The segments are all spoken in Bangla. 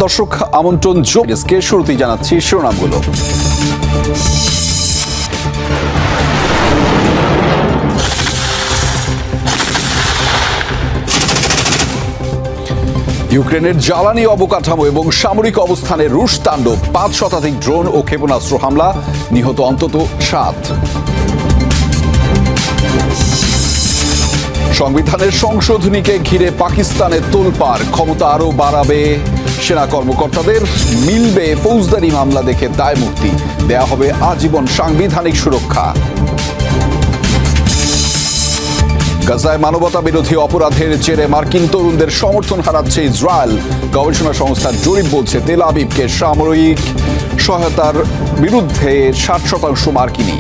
দর্শক আমন্ত্রণ জোকে শুরুতেই জানাচ্ছি শিরোনামগুলো। ইউক্রেনের জ্বালানি অবকাঠামো এবং সামরিক অবস্থানে রুশ তাণ্ডব, ৫ শতাধিক ড্রোন ও ক্ষেপণাস্ত্র হামলা, নিহত অন্তত ৭। সংবিধানের সংশোধনীকে ঘিরে পাকিস্তানের তোলপাড়, ক্ষমতা আরও বাড়াবে সেনা কর্মকর্তাদের, মিলবে ফৌজদারি মামলা দেখে দায় মুক্তি, দেয়া হবে আজীবন সাংবিধানিক সুরক্ষা। গাজায় মানবতা বিরোধী অপরাধের জেরে মার্কিন তরুণদের সমর্থন হারাচ্ছে ইসরায়েল। গবেষণা সংস্থার জরিপ বলছে তেল আবিবকে সামরিক সহায়তার বিরুদ্ধে ৬০% মার্কিনি।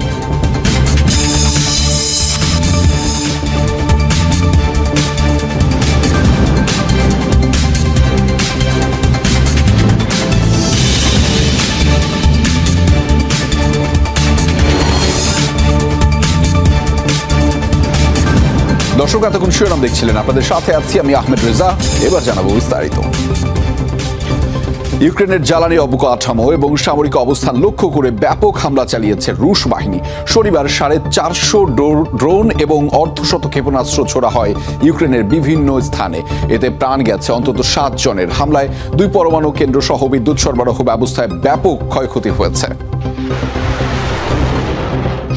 দর্শক এতক্ষণ শিরোনাম দেখছিলেন, আপনাদের সাথে আছি আমি আহমেদ রেজা। এবার জানাবো বিস্তারিত। ইউক্রেনের জ্বালানি অবকাঠামো এবং সামরিক অবস্থান লক্ষ্য করে ব্যাপক হামলা চালিয়েছে রুশ বাহিনী। শনিবার 450 ড্রোন এবং অর্ধশত ক্ষেপণাস্ত্র ছোড়া হয় ইউক্রেনের বিভিন্ন স্থানে। এতে প্রাণ গেছে অন্তত 7 জনের। হামলায় 2 পরমাণু কেন্দ্র সহ বিদ্যুৎ সরবরাহ ব্যবস্থায় ব্যাপক ক্ষয়ক্ষতি হয়েছে।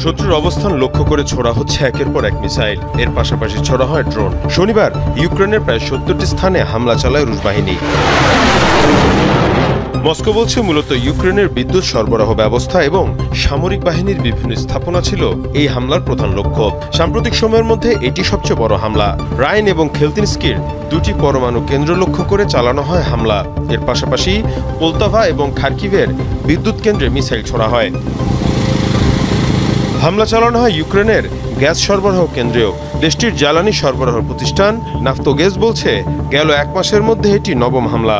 শত্রুর অবস্থান লক্ষ্য করে ছোড়া হচ্ছে একের পর এক মিসাইল, এর পাশাপাশি ছোড়া হয় ড্রোন। শনিবার ইউক্রেনের প্রায় 70টি স্থানে হামলা চালায় রুশ বাহিনী। মস্কো বলছে মূলত ইউক্রেনের বিদ্যুৎ সরবরাহ ব্যবস্থা এবং সামরিক বাহিনীর বিভিন্ন স্থাপনা ছিল এই হামলার প্রধান লক্ষ্য। সাম্প্রতিক সময়ের মধ্যে এটি সবচেয়ে বড় হামলা। রাইন এবং খেলতিনস্কির 2টি পরমাণু কেন্দ্র লক্ষ্য করে চালানো হয় হামলা। এর পাশাপাশি পোলতাভা এবং খার্কিভের বিদ্যুৎ কেন্দ্রে মিসাইল ছোড়া হয়। হামলা চালানো হয় ইউক্রেনের গ্যাস সরবরাহ কেন্দ্রেও। দেশটির জ্বালানি সরবরাহ প্রতিষ্ঠান নাফতোগেজ বলছে গেল 1 মাসের মধ্যে এটি 9ম হামলা।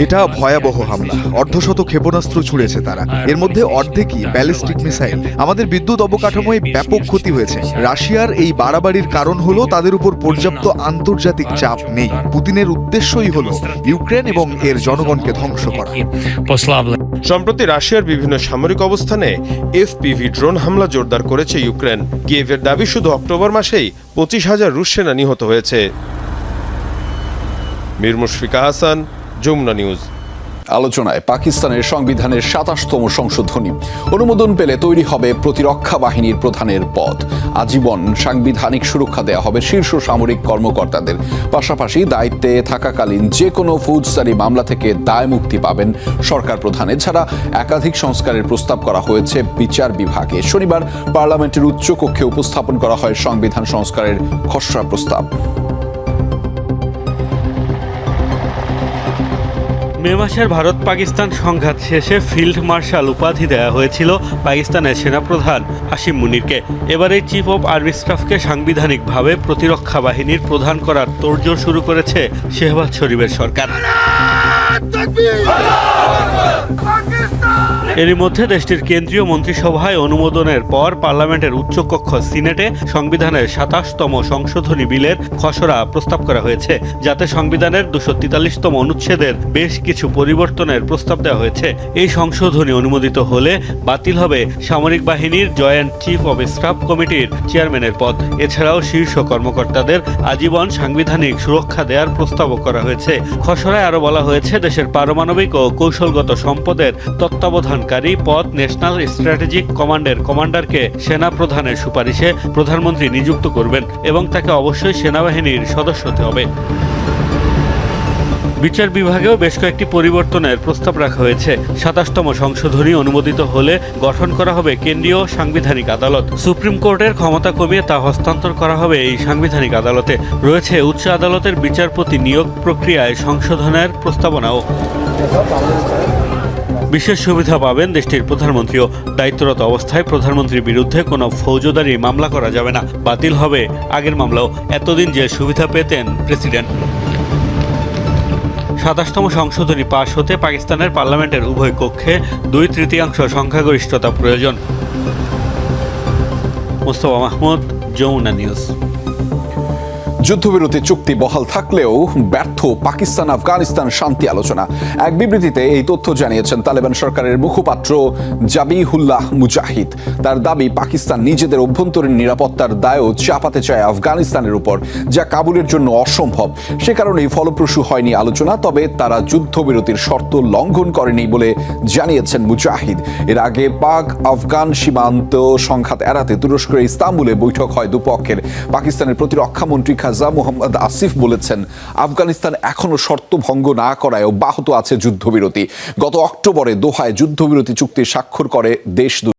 এটা ভয়াবহ হামলা। অর্ধশত ক্ষেপণাস্ত্র ছুড়েছে তারা, এর মধ্যে অর্ধেকই ব্যালিস্টিক মিসাইল। আমাদের বিদ্যুৎ অবকাঠামোয় ব্যাপক ক্ষতি হয়েছে। রাশিয়ার এই বাড়াবাড়ির কারণ হলো তাদের উপর পর্যাপ্ত আন্তর্জাতিক চাপ নেই। পুতিনের উদ্দেশ্যই হলো ইউক্রেন এবং এর জনগণকে ধ্বংস করা। সম্প্রতি রাশিয়ার বিভিন্ন সামরিক অবস্থানে এফপিভি ড্রোন হামলা জোরদার করেছে ইউক্রেন। কিয়েভের দাবি শুধু অক্টোবর মাসেই 25,000 রুশ সেনা নিহত হয়েছে। মীর মুশফিকা হাসান, যমুনা নিউজ। আলোচনায় পাকিস্তানের সংবিধানের 27তম সংশোধনী অনুমোদন পেলে তৈরি হবে প্রতিরক্ষা বাহিনীর প্রধানের পদ। আজীবন সাংবিধানিক সুরক্ষা দেওয়া হবে শীর্ষ সামরিক কর্মকর্তাদের। পাশাপাশি দায়িত্বে থাকাকালীন যে কোনো ফৌজদারি মামলা থেকে দায় মুক্তি পাবেন সরকার প্রধান। এছাড়া একাধিক সংস্কারের প্রস্তাব করা হয়েছে বিচার বিভাগে। শনিবার পার্লামেন্টের উচ্চ কক্ষে উপস্থাপন করা হয় সংবিধান সংস্কারের খসড়া প্রস্তাব। মে মাসের ভারত পাকিস্তান সংঘাত শেষে ফিল্ড মার্শাল উপাধি দেওয়া হয়েছিল পাকিস্তানের সেনাপ্রধান আসিম মুনিরকে। এবার এই চিফ অব আর্মি স্টাফকে সাংবিধানিকভাবে প্রতিরক্ষা বাহিনীর প্রধান করার তোড়জোড় শুরু করেছে শেহবাজ শরীফের সরকার। এরই মধ্যে দেশটির কেন্দ্রীয় মন্ত্রিসভায় অনুমোদনের পর পার্লামেন্টের উচ্চকক্ষ সিনেটে সংবিধানের 27তম সংশোধনী বিলের খসড়া প্রস্তাব করা হয়েছে, যাতে সংবিধানের 243তম অনুচ্ছেদের বেশ কিছু পরিবর্তনের প্রস্তাব দেওয়া হয়েছে। এই সংশোধনী অনুমোদিত হলে বাতিল হবে সামরিক বাহিনীর জয়েন্ট চিফ অব স্টাফ কমিটির চেয়ারম্যানের পদ। এছাড়াও শীর্ষ কর্মকর্তাদের আজীবন সাংবিধানিক সুরক্ষা দেওয়ার প্রস্তাবও করা হয়েছে। খসড়ায় আরও বলা হয়েছে, দেশের পারমাণবিক ও কৌশলগত সম্পদের তত্ত্বাবধানকারী পদ ন্যাশনাল স্ট্র্যাটেজিক কমান্ডের কমান্ডারকে সেনা প্রধানের সুপারিশে প্রধানমন্ত্রী নিযুক্ত করবেন এবং তাকে অবশ্যই সেনাবাহিনীর সদস্য হতে হবে। বিচার বিভাগেও বেশ কয়েকটি পরিবর্তনের প্রস্তাব রাখা হয়েছে। 27তম সংশোধনী অনুমোদিত হলে গঠন করা হবে কেন্দ্রীয় সাংবিধানিক আদালত। সুপ্রিম কোর্টের ক্ষমতা কমিয়ে তা হস্তান্তর করা হবে এই সাংবিধানিক আদালতে। রয়েছে উচ্চ আদালতের বিচারপতি নিয়োগ প্রক্রিয়ায় সংশোধনের প্রস্তাবনাও। বিশেষ সুবিধা পাবেন দেশটির প্রধানমন্ত্রীও। দায়িত্বরত অবস্থায় প্রধানমন্ত্রীর বিরুদ্ধে কোনো ফৌজদারি মামলা করা যাবে না। বাতিল হবে আগের মামলাও। এতদিন যে সুবিধা পেতেন প্রেসিডেন্ট। 27তম সংশোধনী পাশ হতে পাকিস্তানের পার্লামেন্টের উভয় কক্ষে 2/3 সংখ্যাগরিষ্ঠতা প্রয়োজন। মোস্তফা মাহমুদ, যমুনা নিউজ। যুদ্ধবিরতি চুক্তি বহাল থাকলেও ব্যর্থ পাকিস্তান আফগানিস্তান শান্তি আলোচনা। এক বিবৃতিতে এই তথ্য জানিয়েছেন তালেবান সরকারের মুখপাত্র জাবিহুল্লাহ মুজাহিদ। তার দাবি, পাকিস্তান নিজেদের অভ্যন্তরীণ নিরাপত্তার দায়ও চাপাতে চায় আফগানিস্তানের উপর, যা কাবুলের জন্য অসম্ভব। সে কারণেই ফলপ্রসূ হয়নি আলোচনা। তবে তারা যুদ্ধবিরতির শর্ত লঙ্ঘন করেনি বলে জানিয়েছেন মুজাহিদ। এর আগে পাক আফগান সীমান্ত সংঘাত এড়াতে তুরস্কের ইস্তাম্বুলে বৈঠক হয় দুপক্ষের। পাকিস্তানের প্রতিরক্ষা মন্ত্রী খাজা মোহাম্মদ আসিফ বলেছেন, আফগানিস্তান এখনো শর্ত ভঙ্গ না করায় অব্যাহত আছে যুদ্ধবিরতি। গত অক্টোবরে দোহায় যুদ্ধবিরতি চুক্তি স্বাক্ষর করে দেশ দুটি।